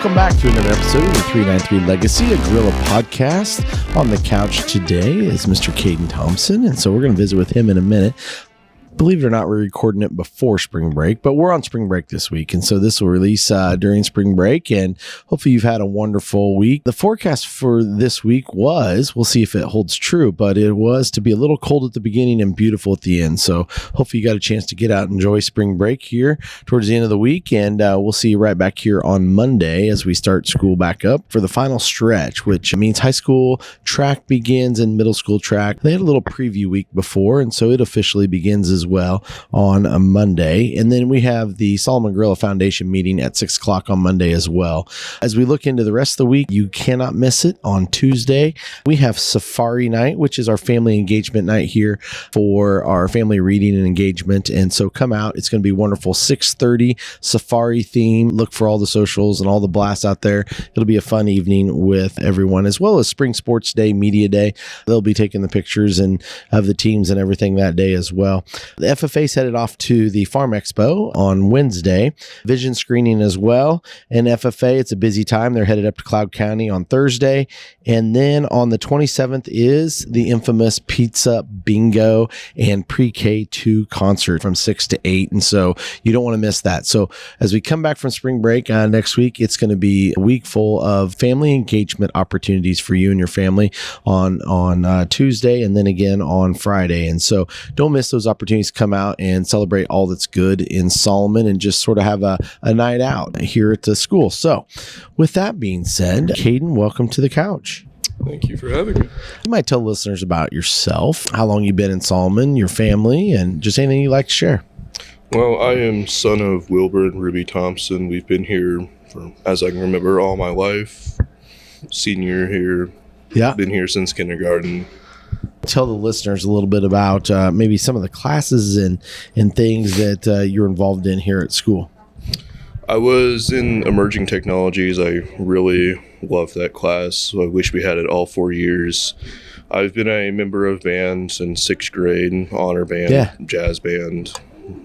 Welcome back to another episode of the 393 Legacy, a Gorilla podcast. On the couch today is Mr. Kaden Thompson, and so we're going to visit with him in a minute. Believe it or not, we're recording it before spring break, but we're on spring break this week. And so this will release during spring break, and hopefully you've had a wonderful week. The forecast for this week was, we'll see if it holds true, but it was to be a little cold at the beginning and beautiful at the end. So hopefully you got a chance to get out and enjoy spring break here towards the end of the week. And we'll see you right back here on Monday as we start school back up for the final stretch, which means high school track begins and middle school track. They had a little preview week before, and so it officially begins as well on a Monday. And then we have the Solomon Gorilla Foundation meeting at 6 o'clock on Monday as well. As we look into the rest of the week, you cannot miss it. On Tuesday, we have Safari Night, which is our family engagement night here for our family reading and engagement. And so come out. It's going to be wonderful. 6:30 Safari theme. Look for all the socials and all the blasts out there. It'll be a fun evening with everyone, as well as Spring Sports Day, Media Day. They'll be taking the pictures and of the teams and everything that day as well. The FFA's headed off to the Farm Expo on Wednesday, vision screening as well. And FFA, it's a busy time. They're headed up to Cloud County on Thursday. And then on the 27th is the infamous Pizza Bingo and Pre-K 2 concert from 6 to 8. And so you don't want to miss that. So as we come back from spring break next week, it's going to be a week full of family engagement opportunities for you and your family on Tuesday and then again on Friday. And so don't miss those opportunities. Come out and celebrate all that's good in Solomon and just sort of have a night out here at the school. So with that being said, Kaden, welcome to the couch. Thank you for having me. You might tell listeners about yourself, how long you've been in Solomon, your family, and just anything you'd like to share. Well, I am son of Wilbur and Ruby Thompson. We've been here for, as I can remember, all my life. Senior here. Yeah. Been here since kindergarten. Tell the listeners a little bit about maybe some of the classes and things that you're involved in here at school. I was in emerging technologies. I really loved that class. So I wish we had it all 4 years. I've been a member of band since 6th grade, honor band, jazz band.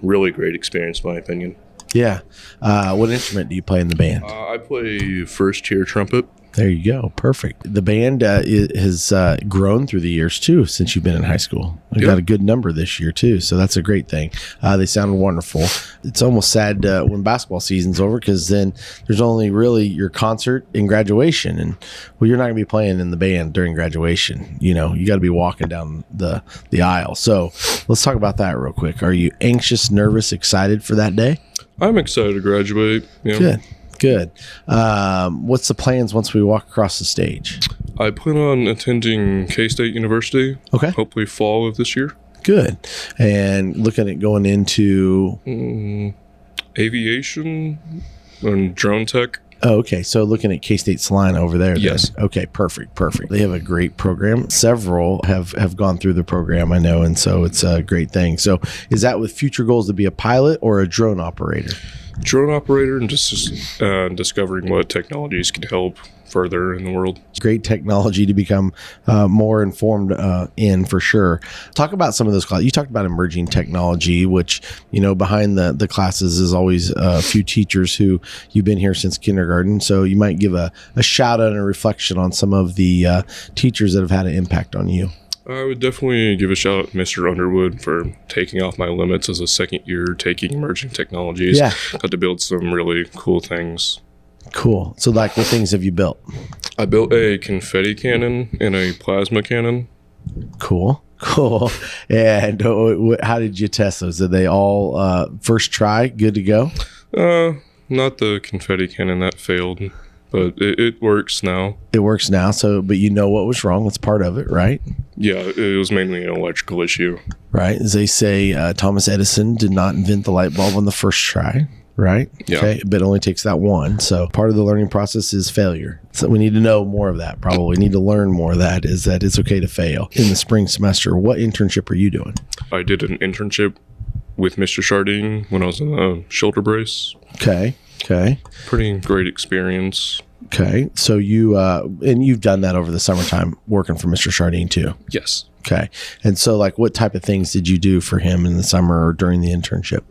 Really great experience, in my opinion. Yeah. What instrument do you play in the band? I play first tier trumpet. There you go. Perfect. The band has grown through the years, too, since you've been in high school. We've got a good number this year, too, so that's a great thing. They sound wonderful. It's almost sad when basketball season's over because then there's only really your concert and graduation. And, well, you're not going to be playing in the band during graduation. You know, you got to be walking down the aisle. So let's talk about that real quick. Are you anxious, nervous, excited for that day? I'm excited to graduate. Yeah. Good. What's the plans once we walk across the stage? I plan on attending K-State University. Okay. Hopefully fall of this year. Good. And looking at going into aviation and drone tech. Oh, okay. So looking at K-State Salina over there. Yes. Then. Okay, perfect. They have a great program. Several have gone through the program, I know, and so it's a great thing. So is that with future goals to be a pilot or a drone operator? Drone operator and just discovering what technologies can help further in the world. It's great technology to become more informed in, for sure. Talk about some of those classes. You talked about emerging technology, which, you know, behind the classes is always a few teachers who you've been here since kindergarten. So you might give a shout out and a reflection on some of the teachers that have had an impact on you. I would definitely give a shout out to Mr. Underwood for taking off my limits as a second year taking emerging technologies. Yeah. Got to build some really cool things. Cool. So like what things have you built? I built a confetti cannon and a plasma cannon. Cool. And how did you test those? Did they all first try? Good to go? Not the confetti cannon, that failed. But it works now. It works now. So, but you know what was wrong. That's part of it, right? Yeah, it was mainly an electrical issue. Right. As they say, Thomas Edison did not invent the light bulb on the first try. Right? Yeah. Okay. But it only takes that one. So part of the learning process is failure. So we need to know more of that. Probably need to learn more of that, is that it's okay to fail. In the spring semester, what internship are you doing? I did an internship with Mr. Charding when I was in a shoulder brace. Okay. Pretty great experience. Okay. So you, and you've done that over the summertime working for Mr. Charding too? Yes. Okay. And so, like, what type of things did you do for him in the summer or during the internship?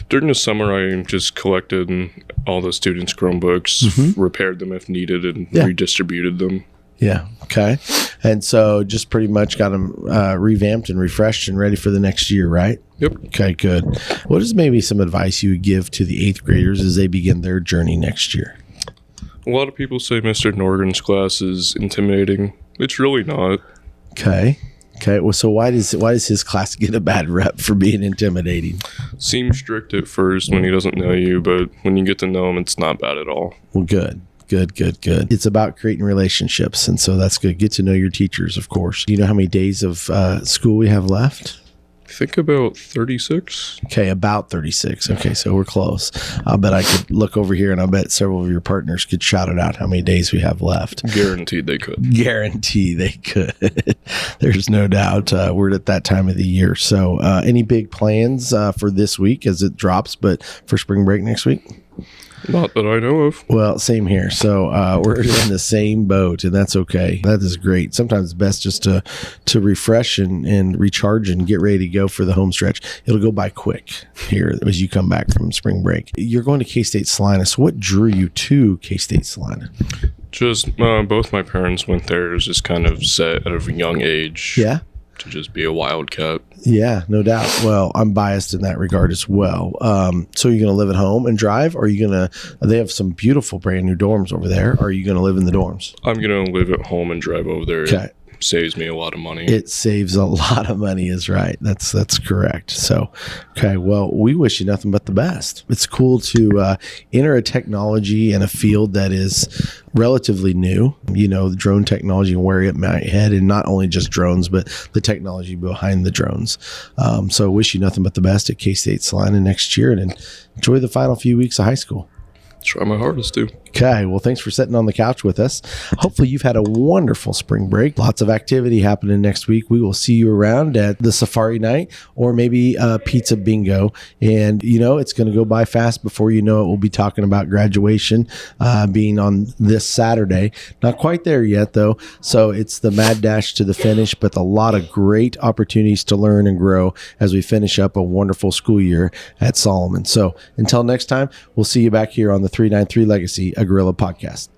During the summer, I just collected all the students' Chromebooks, repaired them if needed, and redistributed them. Yeah. Okay. And so just pretty much got them revamped and refreshed and ready for the next year, right? Yep. Okay, good. What is maybe some advice you would give to the 8th graders as they begin their journey next year? A lot of people say Mr. Norgan's class is intimidating. It's really not. Okay. Well, so why does his class get a bad rep for being intimidating? Seems strict at first when he doesn't know you, but when you get to know him, it's not bad at all. Well, good. It's about creating relationships, and so that's good. Get to know your teachers, of course. Do you know how many days of school we have left? I think about 36. Okay, about 36. Okay, so we're close. I'll bet I could look over here, and I'll bet several of your partners could shout it out how many days we have left. Guaranteed they could. Guarantee they could. There's no doubt. We're at that time of the year. So any big plans for this week as it drops, but for spring break next week? Not that I know of. Well, same here. So we're in the same boat, and that's okay. That is great. Sometimes it's best just to refresh and recharge and get ready to go for the home stretch. It'll go by quick here as you come back from spring break. You're going to K-State Salina. So what drew you to K-State Salina? Just both my parents went there. It was just kind of set at a young age. Yeah. To just be a wildcat. Yeah, no doubt. Well, I'm biased in that regard as well. So you're going to live at home and drive? Or are you going to, they have some beautiful brand new dorms over there. Or are you going to live in the dorms? I'm going to live at home and drive over there. Okay. It saves me a lot of money. It saves a lot of money is right. That's correct. So, okay. Well, we wish you nothing but the best. It's cool to enter a technology in a field that is relatively new, the drone technology and where it might head, and not only just drones, but the technology behind the drones. So wish you nothing but the best at K-State Salina next year, and enjoy the final few weeks of high school. Try my hardest to. Okay. Well, thanks for sitting on the couch with us. Hopefully you've had a wonderful spring break. Lots of activity happening next week. We will see you around at the safari night or maybe pizza bingo. And, it's going to go by fast. Before you know it, we'll be talking about graduation being on this Saturday. Not quite there yet, though. So it's the mad dash to the finish, but a lot of great opportunities to learn and grow as we finish up a wonderful school year at Solomon. So until next time, we'll see you back here on the 393 Legacy, a Gorilla podcast.